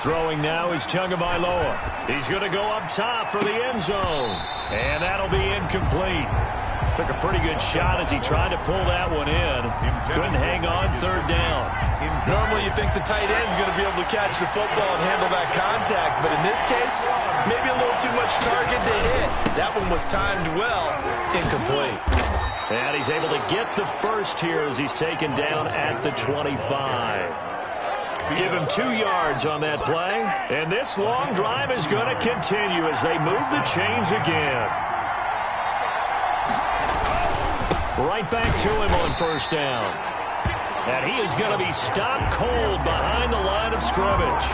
Throwing now is Tagovailoa. He's going to go up top for the end zone. And that'll be incomplete. Took a pretty good shot as he tried to pull that one in. Couldn't hang on third down. Normally you think the tight end's going to be able to catch the football and handle that contact. But in this case, maybe a little too much target to hit. That one was timed well. Incomplete. And he's able to get the first here as he's taken down at the 25. Give him 2 yards on that play. And this long drive is going to continue as they move the chains again. Right back to him on first down. And he is going to be stopped cold behind the line of scrimmage.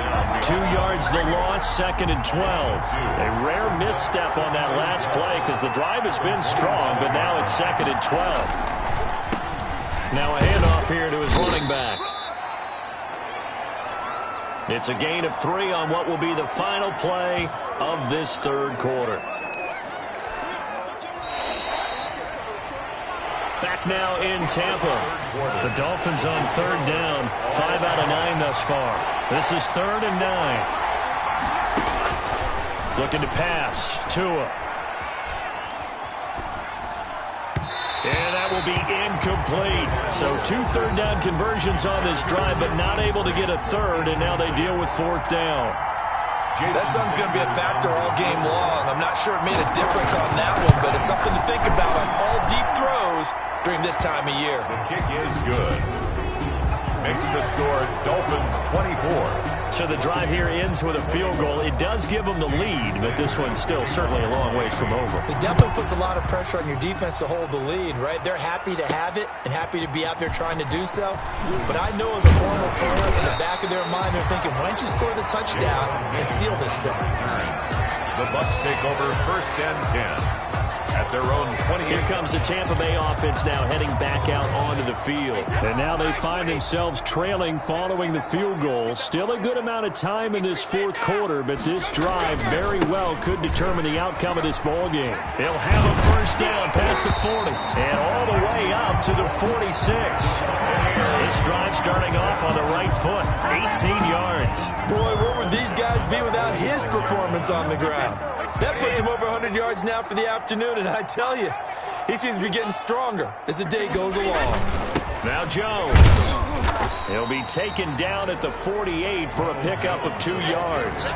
2 yards the loss, 2nd and 12. A rare misstep on that last play because the drive has been strong, but now it's 2nd and 12. Now a handoff here to his running back. It's a gain of 3 on what will be the final play of this third quarter. Back now in Tampa. The Dolphins on third down. 5 out of 9 thus far. This is 3rd and 9. Looking to pass. Tua. And that will be incomplete. So 2 third down conversions on this drive, but not able to get a third, and now they deal with 4th down. That sun's going to be a factor all game long. I'm not sure it made a difference on that one, but it's something to think about on all deep throws during this time of year. The kick is good. Makes the score Dolphins 24. So the drive here ends with a field goal. It does give them the lead, but this one's still certainly a long ways from over. It definitely puts a lot of pressure on your defense to hold the lead, right? They're happy to have it and happy to be out there trying to do so. But I know as a former player, in the back of their mind, they're thinking, why don't you score the touchdown and seal this thing? The Bucs take over 1st and 10. At their own 20. Here comes the Tampa Bay offense now heading back out onto the field. And now they find themselves trailing following the field goal. Still a good amount of time in this 4th quarter, but this drive very well could determine the outcome of this ball game. They'll have a first down past the 40 and all the way up to the 46. This drive starting off on the right foot, 18 yards. Boy, where would these guys be without his performance on the ground? That puts him over 100 yards now for the afternoon, and I tell you, he seems to be getting stronger as the day goes along. Now Jones. He'll be taken down at the 48 for a pickup of 2 yards.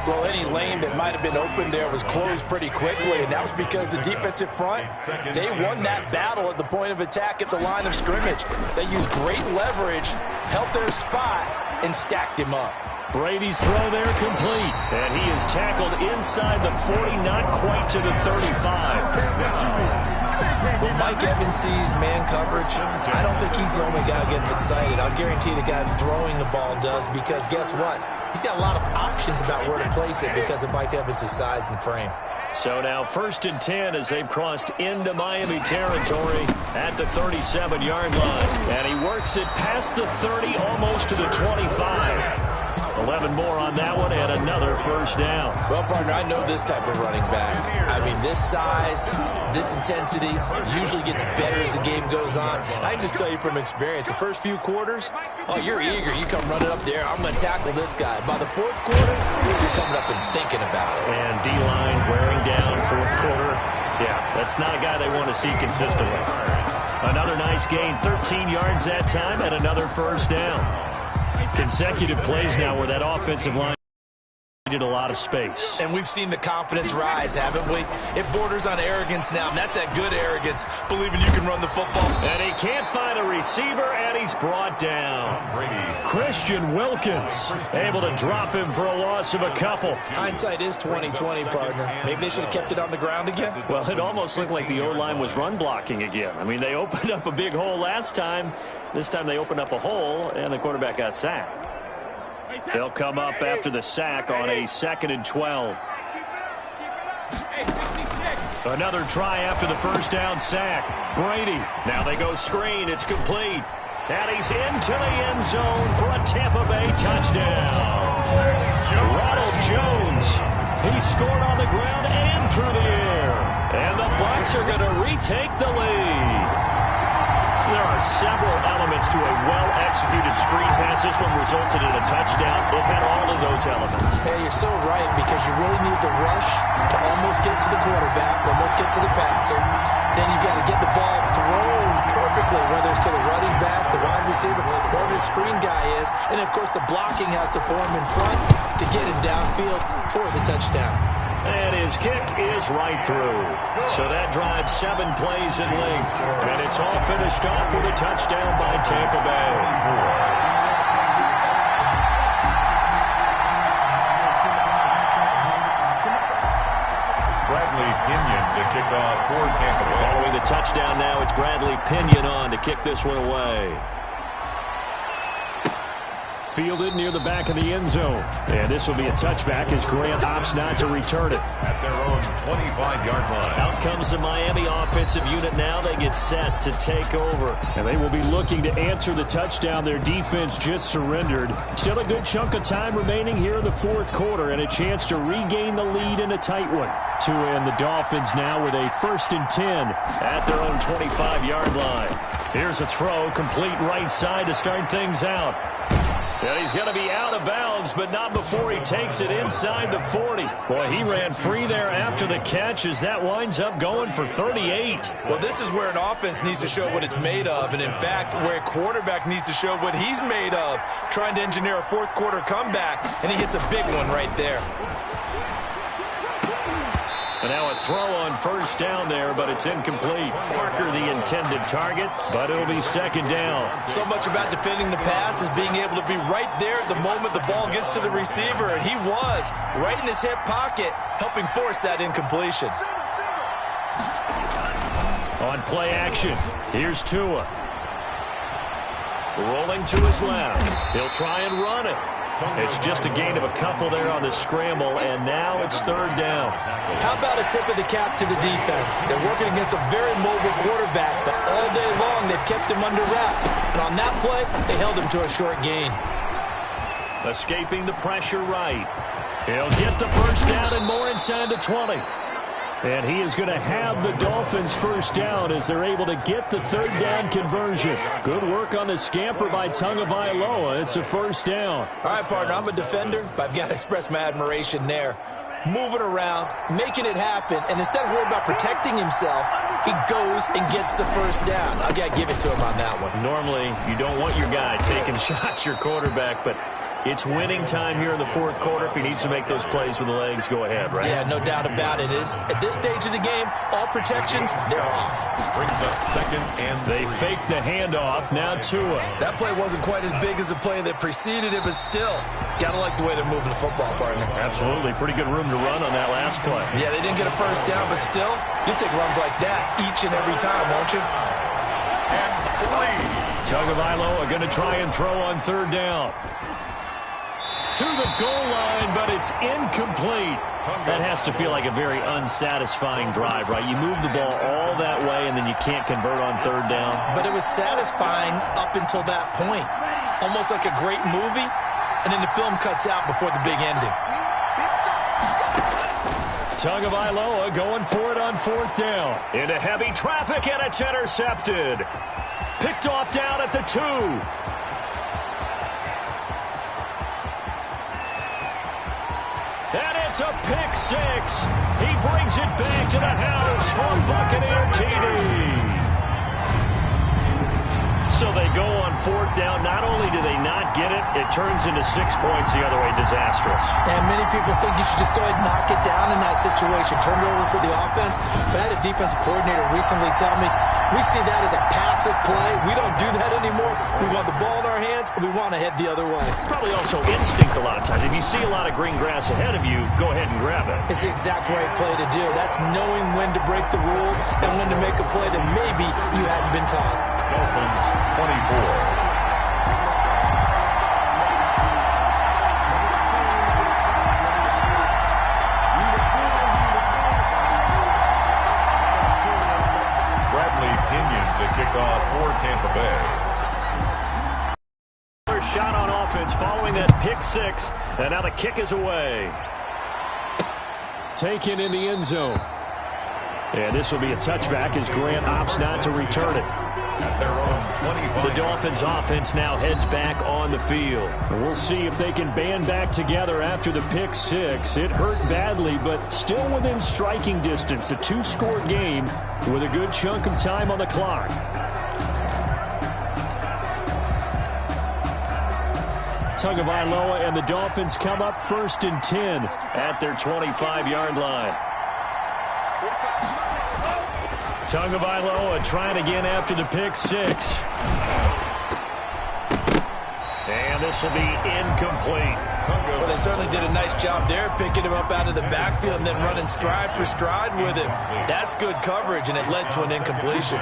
Well, any lane that might have been open there was closed pretty quickly, and that was because the defensive front, they won that battle at the point of attack at the line of scrimmage. They used great leverage, held their spot, and stacked him up. Brady's throw there complete. And he is tackled inside the 40, not quite to the 35. When Mike Evans sees man coverage, I don't think he's the only guy who gets excited. I'll guarantee the guy throwing the ball does, because guess what? He's got a lot of options about where to place it because of Mike Evans' size and frame. So now 1st and 10 as they've crossed into Miami territory at the 37-yard line. And he works it past the 30, almost to the 25. 11 more on that one and another first down. Well, partner, I know this type of running back. I mean, this size, this intensity usually gets better as the game goes on. I can just tell you from experience, the first few quarters, oh, you're eager. You come running up there, I'm going to tackle this guy. By the 4th quarter, you're coming up and thinking about it. And D-line wearing down 4th quarter. Yeah, that's not a guy they want to see consistently. Another nice gain, 13 yards that time, and another first down. Consecutive plays now where that offensive line needed a lot of space. And we've seen the confidence rise, haven't we? It borders on arrogance now, and that's that good arrogance, believing you can run the football. And he can't find a receiver, and he's brought down. Christian Wilkins able to drop him for a loss of a couple. Hindsight is 20/20, partner. Maybe they should have kept it on the ground again. Well, it almost looked like the O-line was run blocking again. I mean, they opened up a big hole last time. This time they opened up a hole, and the quarterback got sacked. They'll come up after the sack on a 2nd and 12. Another try after the first down sack. Brady. Now they go screen. It's complete. And he's into the end zone for a Tampa Bay touchdown. Ronald Jones. He scored on the ground and through the air. And the Bucs are going to retake the lead. There are several elements to a well-executed executed screen pass. This one resulted in a touchdown. It had all of those elements. Hey, you're so right, because you really need the rush to almost get to the quarterback, almost get to the passer. Then you've got to get the ball thrown perfectly, whether it's to the running back, the wide receiver, whoever the screen guy is. And, of course, the blocking has to form in front to get him downfield for the touchdown. And his kick is right through. So that drives 7 plays in length. And it's all finished off with a touchdown by Tampa Bay. Bradley Pinion to kick off for Tampa Bay. Following the touchdown now, it's Bradley Pinion on to kick this one away. Fielded near the back of the end zone. And this will be a touchback as Grant opts not to return it. At their own 25-yard line. Out comes the Miami offensive unit now. They get set to take over. And they will be looking to answer the touchdown their defense just surrendered. Still a good chunk of time remaining here in the fourth quarter and a chance to regain the lead in a tight one. And the Dolphins now with a 1st and 10 at their own 25-yard line. Here's a throw, complete right side to start things out. And he's going to be out of bounds, but not before he takes it inside the 40. Boy, he ran free there after the catch as that winds up going for 38. Well, this is where an offense needs to show what it's made of, and in fact, where a quarterback needs to show what he's made of, trying to engineer a fourth quarter comeback, and he hits a big one right there. And now a throw on 1st down there, but it's incomplete. Parker the intended target, but it'll be 2nd down. So much about defending the pass is being able to be right there at the moment the ball gets to the receiver, and he was right in his hip pocket, helping force that incompletion. On play action, here's Tua. Rolling to his left. He'll try and run it. It's just a gain of a couple there on the scramble, and now it's 3rd down. How about a tip of the cap to the defense? They're working against a very mobile quarterback, but all day long they've kept him under wraps. And on that play, they held him to a short gain. Escaping the pressure right. He'll get the 1st down and more inside the 20. And he is going to have the Dolphins 1st down as they're able to get the 3rd down conversion. Good work on the scamper by Tagovailoa. It's a 1st down. All right, partner, I'm a defender, but I've got to express my admiration there. Moving around, making it happen, and instead of worrying about protecting himself, he goes and gets the 1st down. I've got to give it to him on that one. Normally, you don't want your guy taking shots, your quarterback, but it's winning time here in the fourth quarter. If he needs to make those plays with the legs, go ahead, right? Yeah, no doubt about it. At this stage of the game, all protections, they're off. Brings up 2nd and 3. They fake the handoff. Now Tua. That play wasn't quite as big as the play that preceded it, but still, got to like the way they're moving the football, partner. Absolutely. Pretty good room to run on that last play. Yeah, they didn't get a 1st down, but still, you take runs like that each and every time, won't you? And 3. Tagovailoa going to try and throw on 3rd down. To the goal line, but it's incomplete. That has to feel like a very unsatisfying drive, right? You move the ball all that way, and then you can't convert on 3rd down. But it was satisfying up until that point. Almost like a great movie, and then the film cuts out before the big ending. Tagovailoa going for it on 4th down. Into heavy traffic, and it's intercepted. Picked off down at the 2. And it's a pick 6. He brings it back to the house for Buccaneer TD. So they go on 4th down. Not only do they not get it, it turns into 6 points the other way. Disastrous. And many people think you should just go ahead and knock it down in that situation. Turn it over for the offense. But I had a defensive coordinator recently tell me, we see that as a passive play. We don't do that anymore. We want the ball in our hands, and we want to head the other way. Probably also instinct a lot of times. If you see a lot of green grass ahead of you, go ahead and grab it. It's the exact right play to do. That's knowing when to break the rules and when to make a play that maybe you hadn't been taught. Dolphins 24. Kickoff for Tampa Bay. First shot on offense following that pick 6, and now the kick is away. Taken in the end zone. And this will be a touchback as Grant opts not to return it. at their own 25. The Dolphins offense now heads back on the field. We'll see if they can band back together after the pick six. It hurt badly, but still within striking distance. A two-score game with a good chunk of time on the clock. Tagovailoa and the Dolphins come up 1st and 10 at their 25-yard line. Tagovailoa trying again after the pick six. And this will be incomplete. Well, they certainly did a nice job there, picking him up out of the backfield and then running stride for stride with him. That's good coverage, and it led to an incompletion.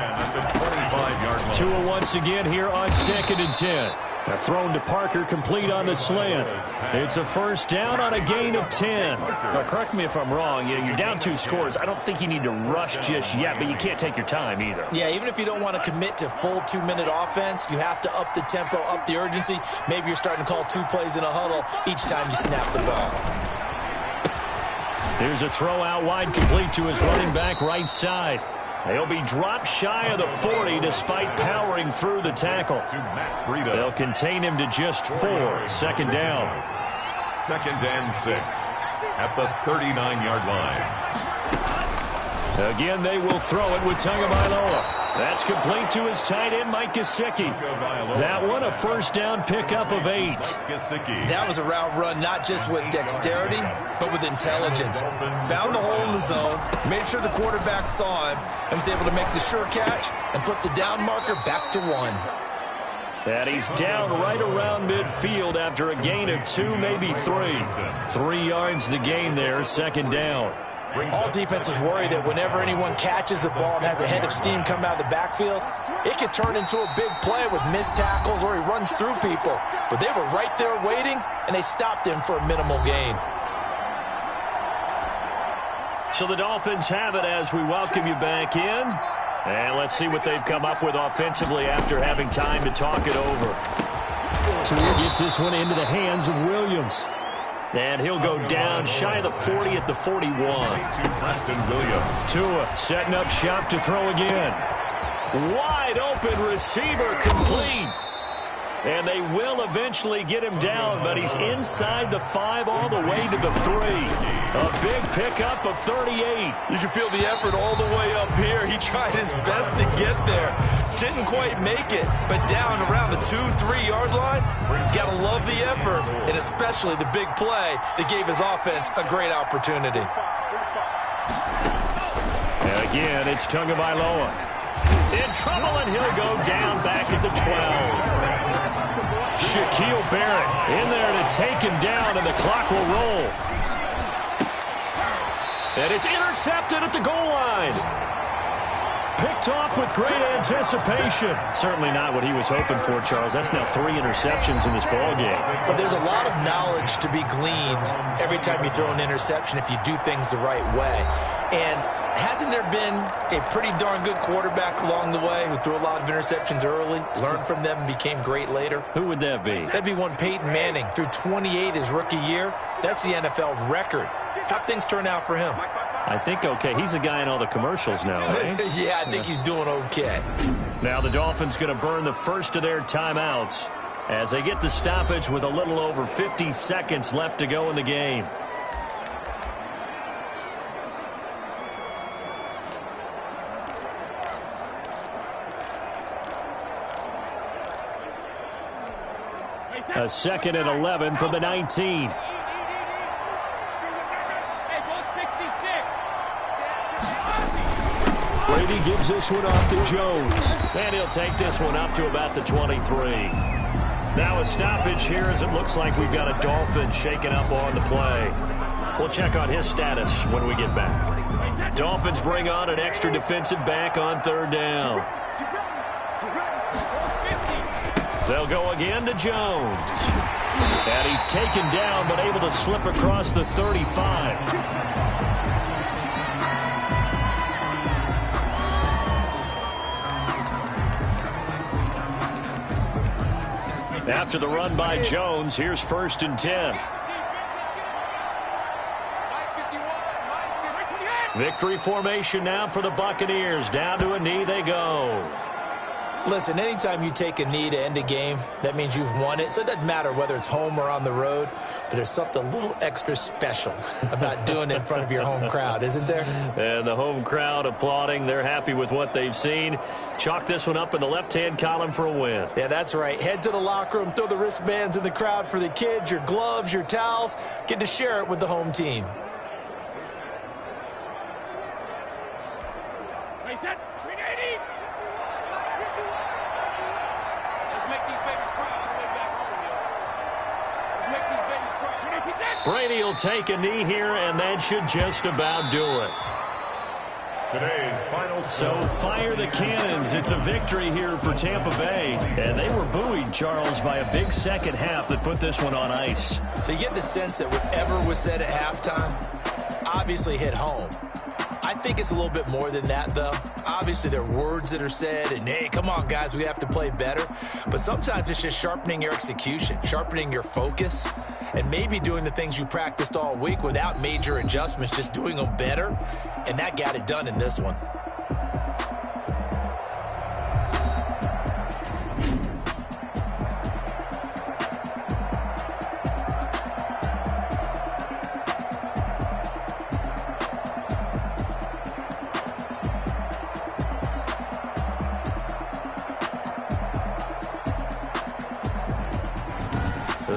Tua once again here on 2nd and 10. A thrown to Parker, complete on the slant. It's a first down on a gain of 10. Now, correct me if I'm wrong. You're down 2 scores. I don't think you need to rush just yet, but you can't take your time either. Yeah, even if you don't want to commit to full 2-minute offense, you have to up the tempo, up the urgency. Maybe you're starting to call 2 plays in a huddle each time you snap the ball. Here's a throw out wide, complete to his running back right side. They'll be dropped shy of the 40 despite powering through the tackle. They'll contain him to just 4. 2nd down. 2nd and 6 at the 39-yard line. Again, they will throw it with Tagovailoa. That's complete to his tight end, Mike Gesicki. That one, a first down pickup of 8. That was a route run not just with dexterity, but with intelligence. Found the hole in the zone, made sure the quarterback saw him, and was able to make the sure catch and flip the down marker back to 1. And he's down right around midfield after a gain of 2, maybe 3. 3 yards the gain there, 2nd down. All defenses worry that whenever anyone catches the ball and has a head of steam come out of the backfield, it could turn into a big play with missed tackles or he runs through people. But they were right there waiting, and they stopped him for a minimal gain. So the Dolphins have it as we welcome you back in. And let's see what they've come up with offensively after having time to talk it over. Tua gets this one into the hands of Williams. And he'll go down shy of the 40 at the 41. Tua setting up shop to throw again. Wide open receiver, complete. And they will eventually get him down, but he's inside the 5 all the way to the 3. A big pickup of 38. You can feel the effort all the way up here. He tried his best to get there. Didn't quite make it, but down around the 2-3 yard line, gotta love the effort, and especially the big play that gave his offense a great opportunity. And again, it's Tagovailoa. In trouble, and he'll go down back at the 12. Shaquille Barrett in there to take him down, and the clock will roll. And it's intercepted at the goal line. Picked off with great anticipation. Certainly not what he was hoping for, Charles. That's now 3 interceptions in this ballgame. But there's a lot of knowledge to be gleaned every time you throw an interception if you do things the right way. And hasn't there been a pretty darn good quarterback along the way who threw a lot of interceptions early, learned from them, and became great later? Who would that be? That'd be one Peyton Manning. Threw 28 his rookie year. That's the NFL record. How'd things turn out for him? I think okay. He's a guy in all the commercials now, right? Yeah, I think he's doing okay. Now the Dolphins going to burn the first of their timeouts as they get the stoppage with a little over 50 seconds left to go in the game. A 2nd and 11 from the 19. Brady gives this one off to Jones. And he'll take this one up to about the 23. Now a stoppage here as it looks like we've got a Dolphin shaking up on the play. We'll check on his status when we get back. Dolphins bring on an extra defensive back on 3rd down. They'll go again to Jones. And he's taken down but able to slip across the 35. After the run by Jones, here's 1st and 10. Victory formation now for the Buccaneers. Down to a knee they go. Listen, anytime you take a knee to end a game, that means you've won it. So it doesn't matter whether it's home or on the road, but there's something a little extra special about doing it in front of your home crowd, isn't there? And the home crowd applauding. They're happy with what they've seen. Chalk this one up in the left-hand column for a win. Yeah, that's right. Head to the locker room, throw the wristbands in the crowd for the kids, your gloves, your towels. Get to share it with the home team. Brady will take a knee here, and that should just about do it. Today's final So fire the cannons. It's a victory here for Tampa Bay. And they were buoyed, Charles, by a big second half that put this one on ice. So you get the sense that whatever was said at halftime obviously hit home. I think it's a little bit more than that, though. Obviously, there are words that are said, and, hey, come on, guys, we have to play better. But sometimes it's just sharpening your execution, sharpening your focus, and maybe doing the things you practiced all week without major adjustments, just doing them better, and that got it done in this one.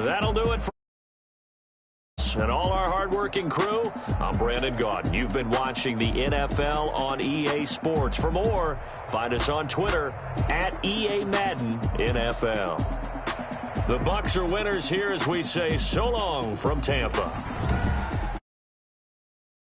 That'll do it for us and all our hardworking crew. I'm Brandon Gaudin. You've been watching the NFL on EA Sports. For more, find us on Twitter at EA Madden NFL. The Bucs are winners here as we say so long from Tampa.